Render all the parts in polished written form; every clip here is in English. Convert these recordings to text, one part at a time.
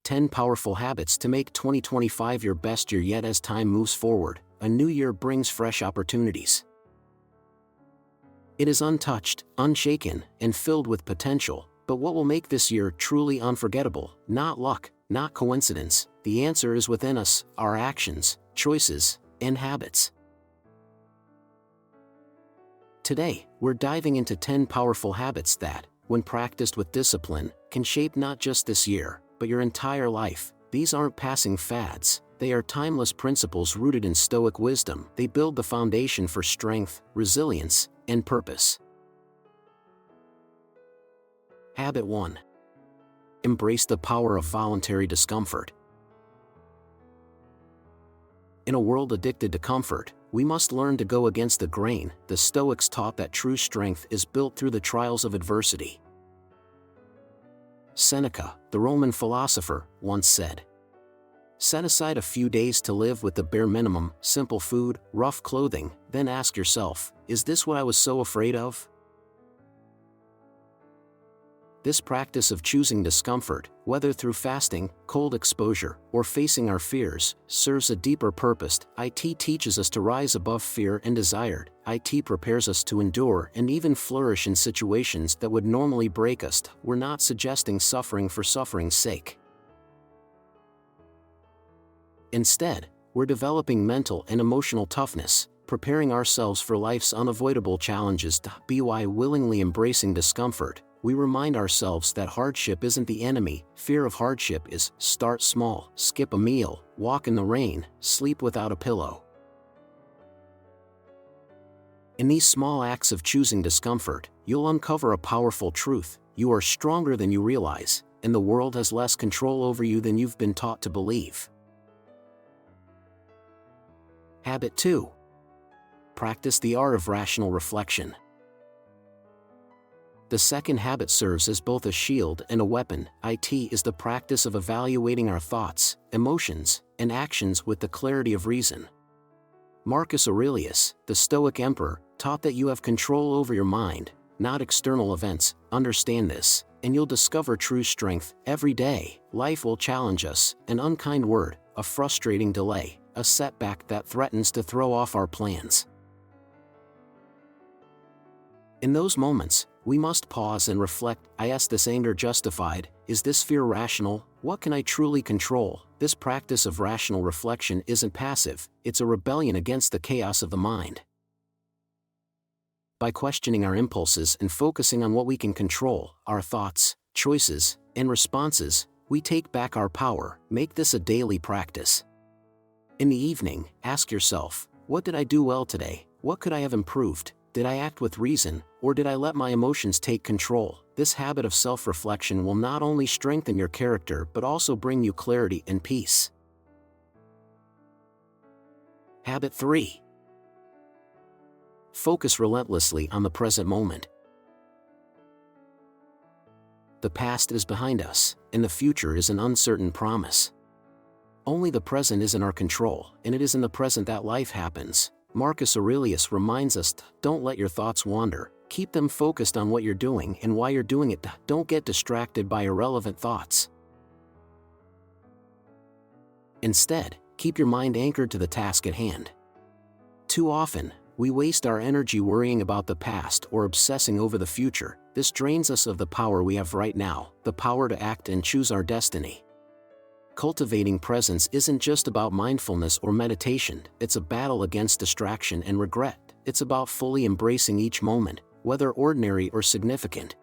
10 powerful habits to make 2025 your best year yet. As time moves forward, a new year brings fresh opportunities. It is untouched, unshaken, and filled with potential, but what will make this year truly unforgettable? Not luck, not coincidence. The answer is within us, our actions, choices, and habits. Today, we're diving into 10 powerful habits that, when practiced with discipline, can shape not just this year, but your entire life. These aren't passing fads, they are timeless principles rooted in Stoic wisdom. They build the foundation for strength, resilience, and purpose. Habit 1. Embrace the power of voluntary discomfort. In a world addicted to comfort, we must learn to go against the grain. The Stoics taught that true strength is built through the trials of adversity. Seneca, the Roman philosopher, once said, "Set aside a few days to live with the bare minimum, simple food, rough clothing, then ask yourself, is this what I was so afraid of?" This practice of choosing discomfort, whether through fasting, cold exposure, or facing our fears, serves a deeper purpose. It teaches us to rise above fear and desire. It prepares us to endure and even flourish in situations that would normally break us. We're not suggesting suffering for suffering's sake. Instead, we're developing mental and emotional toughness, preparing ourselves for life's unavoidable challenges. By willingly embracing discomfort, we remind ourselves that hardship isn't the enemy. Fear of hardship is. Start small, skip a meal, walk in the rain, sleep without a pillow. In these small acts of choosing discomfort, you'll uncover a powerful truth: you are stronger than you realize, and the world has less control over you than you've been taught to believe. Habit 2. Practice the art of rational reflection. The second habit serves as both a shield and a weapon. It is the practice of evaluating our thoughts, emotions, and actions with the clarity of reason. Marcus Aurelius, the Stoic emperor, taught that you have control over your mind, not external events. Understand this, and you'll discover true strength. Every day, life will challenge us: an unkind word, a frustrating delay, a setback that threatens to throw off our plans. In those moments, we must pause and reflect. Is this anger justified? Is this fear rational? What can I truly control? This practice of rational reflection isn't passive, it's a rebellion against the chaos of the mind. By questioning our impulses and focusing on what we can control, our thoughts, choices, and responses, we take back our power. Make this a daily practice. In the evening, ask yourself, what did I do well today? What could I have improved? Did I act with reason, or did I let my emotions take control? This habit of self-reflection will not only strengthen your character but also bring you clarity and peace. Habit 3. Focus relentlessly on the present moment. The past is behind us, and the future is an uncertain promise. Only the present is in our control, and it is in the present that life happens. Marcus Aurelius reminds us, don't let your thoughts wander, keep them focused on what you're doing and why you're doing it. Don't get distracted by irrelevant thoughts. Instead, keep your mind anchored to the task at hand. Too often, we waste our energy worrying about the past or obsessing over the future. This drains us of the power we have right now, the power to act and choose our destiny. Cultivating presence isn't just about mindfulness or meditation, it's a battle against distraction and regret. It's about fully embracing each moment, whether ordinary or significant.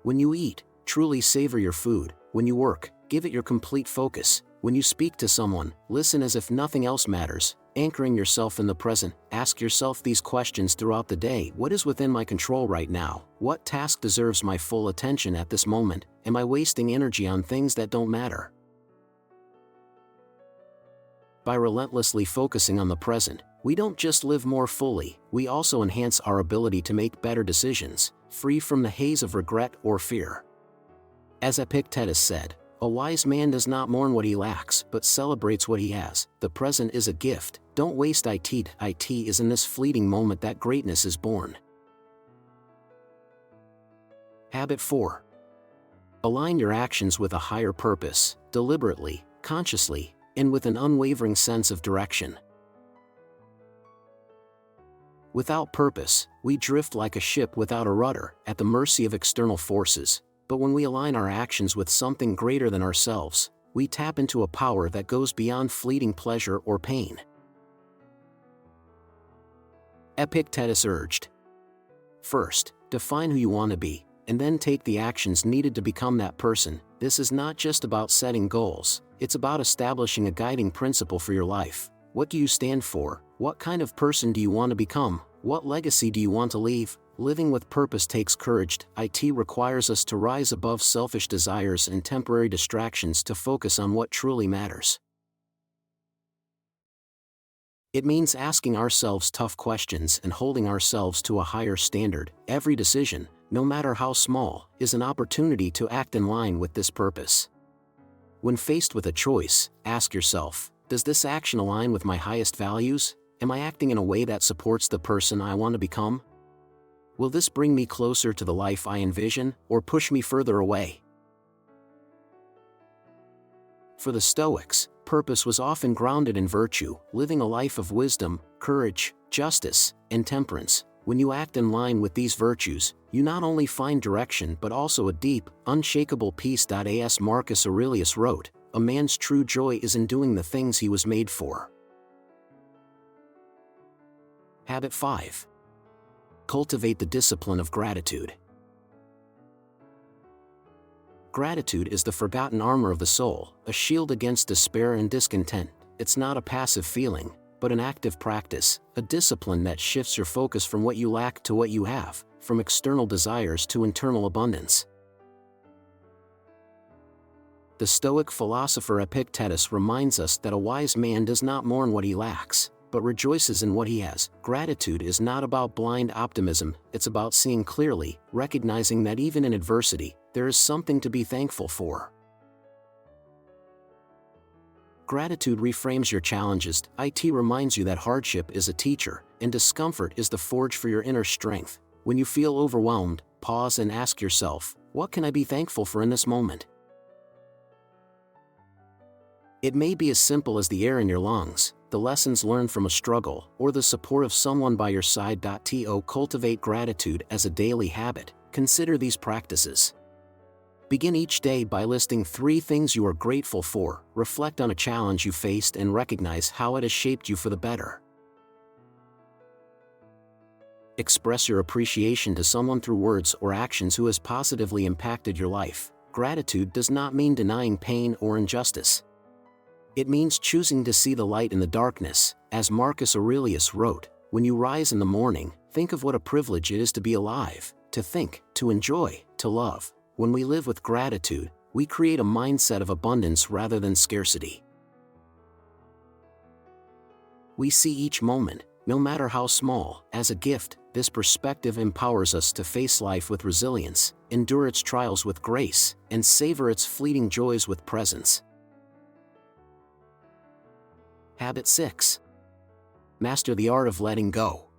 When you eat, truly savor your food. When you work, give it your complete focus. When you speak to someone, listen as if nothing else matters. Anchoring yourself in the present, ask yourself these questions throughout the day. What is within my control right now? What task deserves my full attention at this moment? Am I wasting energy on things that don't matter? By relentlessly focusing on the present, we don't just live more fully, we also enhance our ability to make better decisions, free from the haze of regret or fear. As Epictetus said, a wise man does not mourn what he lacks, but celebrates what he has. The present is a gift. Don't waste it. It is in this fleeting moment that greatness is born. Habit 4. Align your actions with a higher purpose, deliberately, consciously, and with an unwavering sense of direction. Without purpose, we drift like a ship without a rudder, at the mercy of external forces, but when we align our actions with something greater than ourselves, we tap into a power that goes beyond fleeting pleasure or pain. Epictetus urged. First, define who you want to be, and then take the actions needed to become that person. This is not just about setting goals, it's about establishing a guiding principle for your life. What do you stand for? What kind of person do you want to become? What legacy do you want to leave? Living with purpose takes courage. It requires us to rise above selfish desires and temporary distractions to focus on what truly matters. It means asking ourselves tough questions and holding ourselves to a higher standard. Every decision, no matter how small, is an opportunity to act in line with this purpose. When faced with a choice, ask yourself, does this action align with my highest values? Am I acting in a way that supports the person I want to become? Will this bring me closer to the life I envision, or push me further away? For the Stoics, purpose was often grounded in virtue, living a life of wisdom, courage, justice, and temperance. When you act in line with these virtues, you not only find direction but also a deep, unshakable peace. As Marcus Aurelius wrote, a man's true joy is in doing the things he was made for. Habit 5. Cultivate the discipline of gratitude. Gratitude is the forgotten armor of the soul, a shield against despair and discontent. It's not a passive feeling, but an active practice, a discipline that shifts your focus from what you lack to what you have, from external desires to internal abundance. The Stoic philosopher Epictetus reminds us that a wise man does not mourn what he lacks, but rejoices in what he has. Gratitude is not about blind optimism, it's about seeing clearly, recognizing that even in adversity, there is something to be thankful for. Gratitude reframes your challenges. It reminds you that hardship is a teacher, and discomfort is the forge for your inner strength. When you feel overwhelmed, pause and ask yourself, what can I be thankful for in this moment? It may be as simple as the air in your lungs, the lessons learned from a struggle, or the support of someone by your side. To cultivate gratitude as a daily habit, consider these practices. Begin each day by listing 3 things you are grateful for, reflect on a challenge you faced and recognize how it has shaped you for the better. Express your appreciation to someone through words or actions who has positively impacted your life. Gratitude does not mean denying pain or injustice. It means choosing to see the light in the darkness. As Marcus Aurelius wrote, when you rise in the morning, think of what a privilege it is to be alive, to think, to enjoy, to love. When we live with gratitude, we create a mindset of abundance rather than scarcity. We see each moment, no matter how small, as a gift. This perspective empowers us to face life with resilience, endure its trials with grace, and savor its fleeting joys with presence. Habit 6. Master the art of letting go.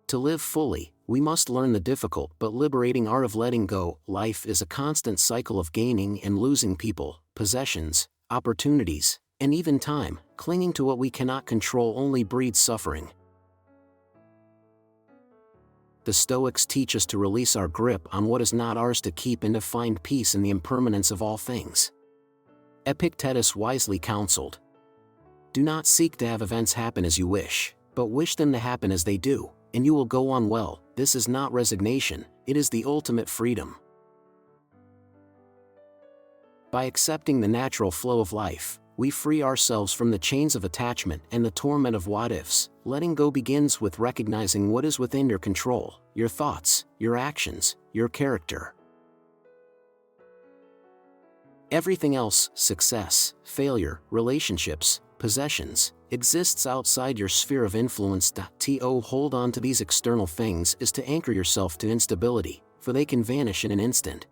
To live fully, we must learn the difficult but liberating art of letting go. Life is a constant cycle of gaining and losing people, possessions, opportunities, and even time. Clinging to what we cannot control only breeds suffering. The Stoics teach us to release our grip on what is not ours to keep and to find peace in the impermanence of all things. Epictetus wisely counseled, do not seek to have events happen as you wish, but wish them to happen as they do, and you will go on well. This is not resignation, it is the ultimate freedom. By accepting the natural flow of life, we free ourselves from the chains of attachment and the torment of what-ifs. Letting go begins with recognizing what is within your control, your thoughts, your actions, your character. Everything else, success, failure, relationships, possessions, exists outside your sphere of influence. To hold on to these external things is to anchor yourself to instability, for they can vanish in an instant.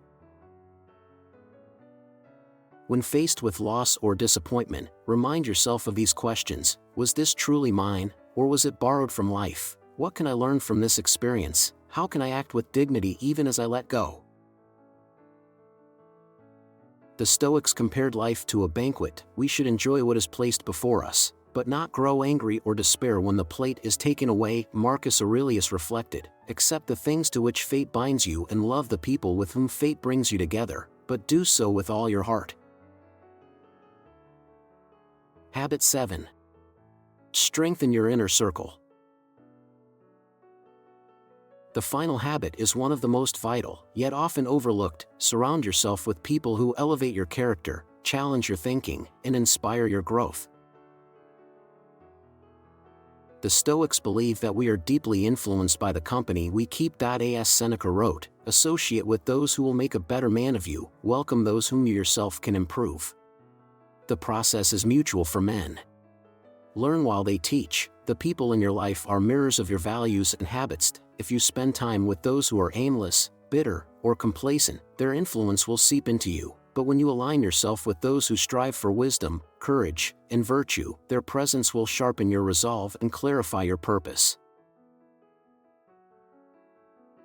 When faced with loss or disappointment, remind yourself of these questions. Was this truly mine, or was it borrowed from life? What can I learn from this experience? How can I act with dignity even as I let go? The Stoics compared life to a banquet. We should enjoy what is placed before us, but not grow angry or despair when the plate is taken away. Marcus Aurelius reflected, accept the things to which fate binds you and love the people with whom fate brings you together, but do so with all your heart. Habit 7. Strengthen your inner circle. The final habit is one of the most vital, yet often overlooked. Surround yourself with people who elevate your character, challenge your thinking, and inspire your growth. The Stoics believe that we are deeply influenced by the company we keep. As Seneca wrote, associate with those who will make a better man of you, welcome those whom you yourself can improve. The process is mutual for men. Learn while they teach. The people in your life are mirrors of your values and habits. If you spend time with those who are aimless, bitter, or complacent, their influence will seep into you. But when you align yourself with those who strive for wisdom, courage, and virtue, their presence will sharpen your resolve and clarify your purpose.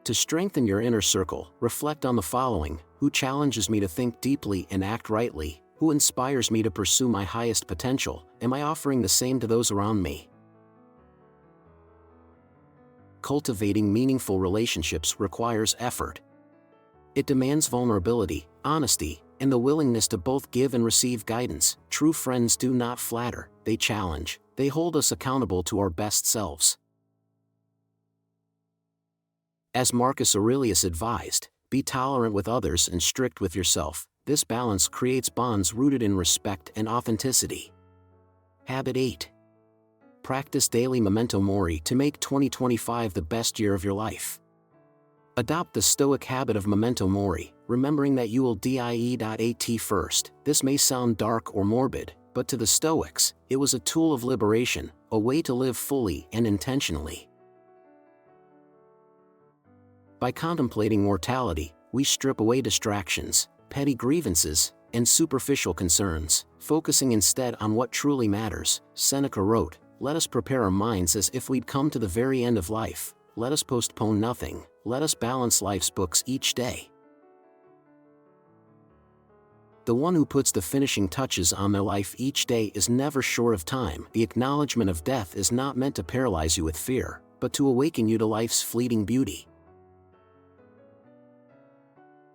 To strengthen your inner circle, reflect on the following: who challenges me to think deeply and act rightly? Who inspires me to pursue my highest potential? Am I offering the same to those around me? Cultivating meaningful relationships requires effort. It demands vulnerability, honesty, and the willingness to both give and receive guidance. True friends do not flatter, they challenge, they hold us accountable to our best selves. As Marcus Aurelius advised, be tolerant with others and strict with yourself. This balance creates bonds rooted in respect and authenticity. Habit 8. Practice daily memento mori to make 2025 the best year of your life. Adopt the Stoic habit of memento mori, remembering that you will die.at first. This may sound dark or morbid, but to the Stoics, it was a tool of liberation, a way to live fully and intentionally. By contemplating mortality, we strip away distractions, petty grievances, and superficial concerns, focusing instead on what truly matters. Seneca wrote, let us prepare our minds as if we'd come to the very end of life. Let us postpone nothing. Let us balance life's books each day. The one who puts the finishing touches on their life each day is never short of time. The acknowledgement of death is not meant to paralyze you with fear, but to awaken you to life's fleeting beauty.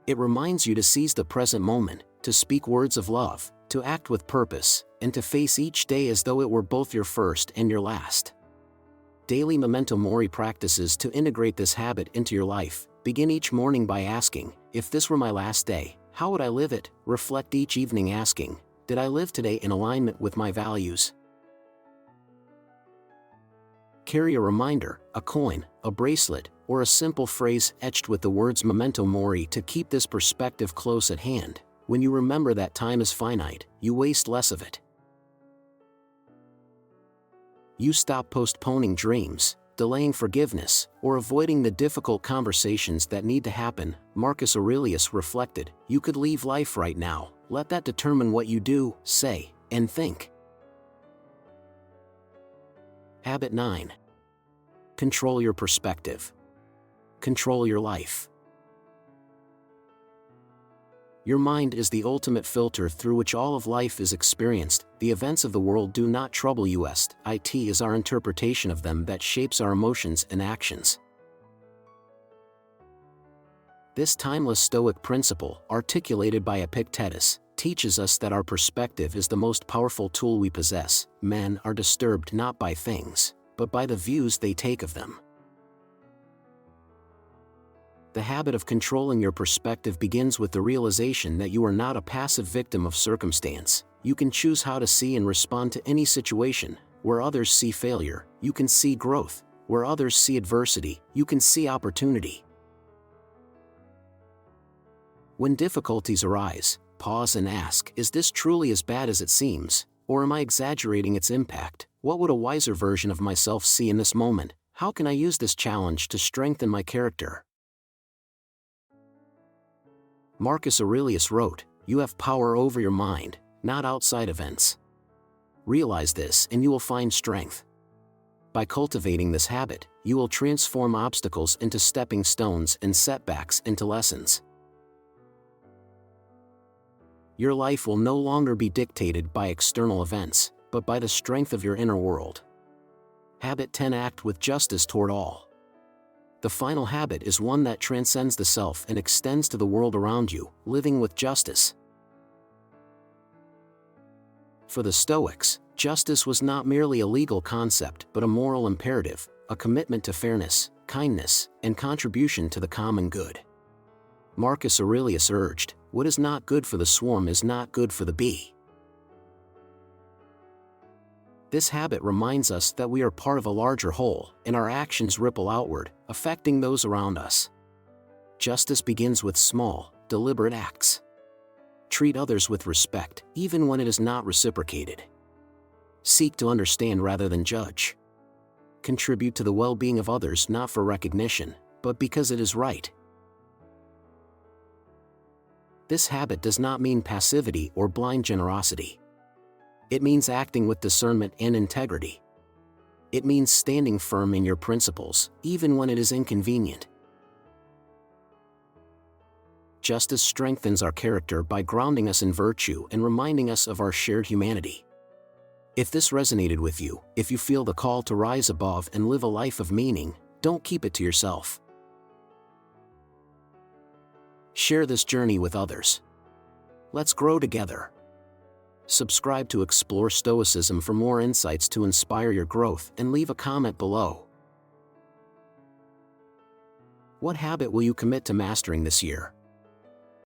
It reminds you to seize the present moment, to speak words of love, to act with purpose, and to face each day as though it were both your first and your last. Daily memento mori practices to integrate this habit into your life. Begin each morning by asking, if this were my last day, how would I live it? Reflect each evening asking, did I live today in alignment with my values? Carry a reminder, a coin, a bracelet, or a simple phrase etched with the words memento mori to keep this perspective close at hand. When you remember that time is finite, you waste less of it. You stop postponing dreams, delaying forgiveness, or avoiding the difficult conversations that need to happen. Marcus Aurelius reflected, you could leave life right now. Let that determine what you do, say, and think. Habit 9. Control your perspective. Control your life. Your mind is the ultimate filter through which all of life is experienced. The events of the world do not trouble you. It is our interpretation of them that shapes our emotions and actions. This timeless Stoic principle, articulated by Epictetus, teaches us that our perspective is the most powerful tool we possess. Men are disturbed not by things, but by the views they take of them. The habit of controlling your perspective begins with the realization that you are not a passive victim of circumstance. You can choose how to see and respond to any situation. Where others see failure, you can see growth. Where others see adversity, you can see opportunity. When difficulties arise, pause and ask, is this truly as bad as it seems, or am I exaggerating its impact? What would a wiser version of myself see in this moment? How can I use this challenge to strengthen my character? Marcus Aurelius wrote, you have power over your mind, not outside events. Realize this and you will find strength. By cultivating this habit, you will transform obstacles into stepping stones and setbacks into lessons. Your life will no longer be dictated by external events, but by the strength of your inner world. Habit 10. Act with justice toward all. The final habit is one that transcends the self and extends to the world around you, living with justice. For the Stoics, justice was not merely a legal concept but a moral imperative, a commitment to fairness, kindness, and contribution to the common good. Marcus Aurelius urged, "What is not good for the swarm is not good for the bee." This habit reminds us that we are part of a larger whole, and our actions ripple outward, affecting those around us. Justice begins with small, deliberate acts. Treat others with respect, even when it is not reciprocated. Seek to understand rather than judge. Contribute to the well-being of others not for recognition, but because it is right. This habit does not mean passivity or blind generosity. It means acting with discernment and integrity. It means standing firm in your principles, even when it is inconvenient. Justice strengthens our character by grounding us in virtue and reminding us of our shared humanity. If this resonated with you, if you feel the call to rise above and live a life of meaning, don't keep it to yourself. Share this journey with others. Let's grow together. Subscribe to Explore Stoicism for more insights to inspire your growth, and leave a comment below. What habit will you commit to mastering this year?